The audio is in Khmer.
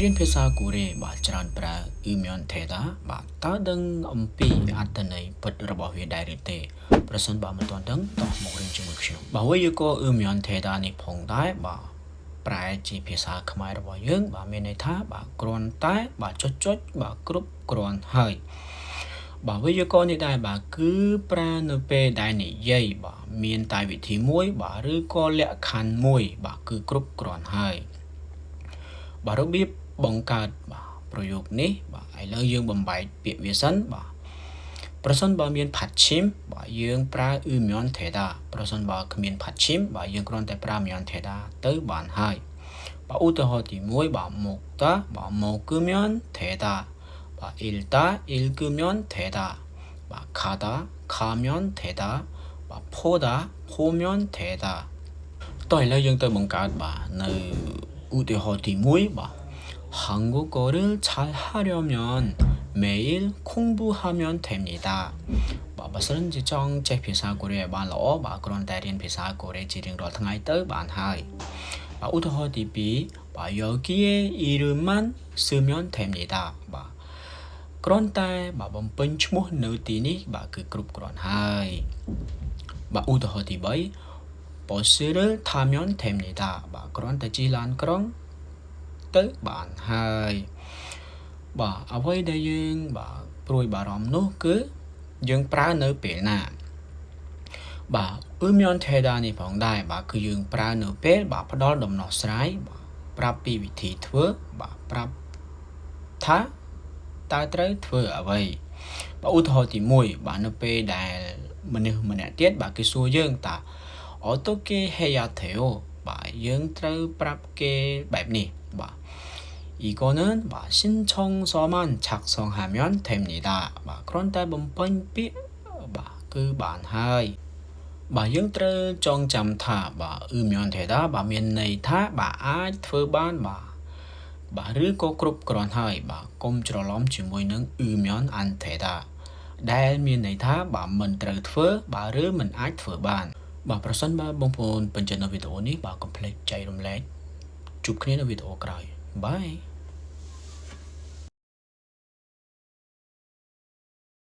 រៀនភាសាកូរ៉េបាទច្រើនប្រើអ៊ឺមៀនថេតាបាទតើដឹងអំពីអត្ថន័យពិតរបស់វាដែរឬទេប្រសិនបើមិនទាន់ដឹងតោះមករៀនជាមួយខ្ញុំបាទវាយកអ៊ឺមៀនថេតានេះផងដែរបាទប្រែជាភាសាខ្មែររបស់យើងបាទមានន័យថាបាទគ្រាន់តែបាទចុចបាទគ្រប់គ្រាន់ហើយបាទវាយកនេះដែរបាទគឺប្រើនៅពេលដែលនិយាយបាទមានតែវិធីមួយបាទឬក៏លក្ខខណ្ឌមួយបាទគឺគ្រប់គ្រាន់ហើយបាទរបៀបបង្កើតបាទប្រយោគនេះបាទឥឡូវយើងបំបែកពាក្យវាសិនបាទប្រសិនបើមានផាត់ឈីមបាទយើងប្រើអ៊ឺមៀនថេតាប្រសិនបើគ្មានផាត់ឈីមបាទយើងគ្រាន់តែប្រើមៀនថេតាទៅបានហើយបាទឧទាហរណ៍ទី1បាទមកតាបាទមកគឺមៀនថេតាបាទអ៊ីលតាអ៊ីលគឺមៀនថេតាបាទខាតាខាមៀនថេតាបាទផូតាផូមៀនថេតាតោះឥឡូវយើងទៅបង្កើតបាទនៅឧទាហរណ៍ទី1បាទ한국어를 잘 하려면 매일 공부하면 됩니다. បាទបើសិនជាចង់ចេះភាសាកូរ៉េឲ្យបានល្អបាទគ្រាន់តែរៀនភាសាកូរ៉េជារៀងរាល់ថ្ងៃទៅបានហើយបាទឧទាហរណ៍ទី2បាទ여기에 이름만 쓰면 됩니다. បាទគ្រាន់តែបាទបំពេញឈ្មោះនៅទីនេះបាទគឺគ្រប់គ្រាន់ហើយបាទឧទាហរណ៍ទី3버스를 타면 됩니다. បាទគ្រាន់តែជិះឡានក្រុងទៅបានហើយបាទអ្វីដែលយើងបាទព្រួយបារម្ភនោះគឺយើងប្រើនៅពេលណាបាទអ៊ឺមៀនថេតានេះផងដែរបាទគឺយើងប្រើនៅពេលបាទផ្ដល់ដំណោះស្រាយបាទប្រាប់ពីវិធីធ្វើបាទប្រាប់ថាតើត្រូវធ្វើអ្វីបាទឧទាហរណ៍ទី1បាទនៅពេលដែលមនុស្សម្នាក់ទៀតបាទគេសួរយើងតើ어떻게 해야 돼요បាទយើងត្រូវប្រាប់គេបែបនេះបាទ이거는 신청서만 작성하면 됩니다. បាទគ្រាន់តែបំពេញពាក្យបាទគឺបានហើយបាទយើងត្រូវចងចាំថាបាទអ៊ឺមៀនថេតាបាទមានន័យថាបាទអាចធ្វើបានបាទឬក៏គ្រប់គ្រាន់ហើយបាទកុំច្រឡំជាមួយនឹងអ៊ឺមៀនអានថេតាដែលមានន័យថាបាទមិនត្រូវធ្វើបាទឬមិនអាចធ្វើបានបាទប្រសិនបើបងប្អូនពេញចិត្តនៅវីដេអូនេះបាទកុំភ្លេចចែករំលែកជួបគ្នានៅវីដេអូក្រោយបាយ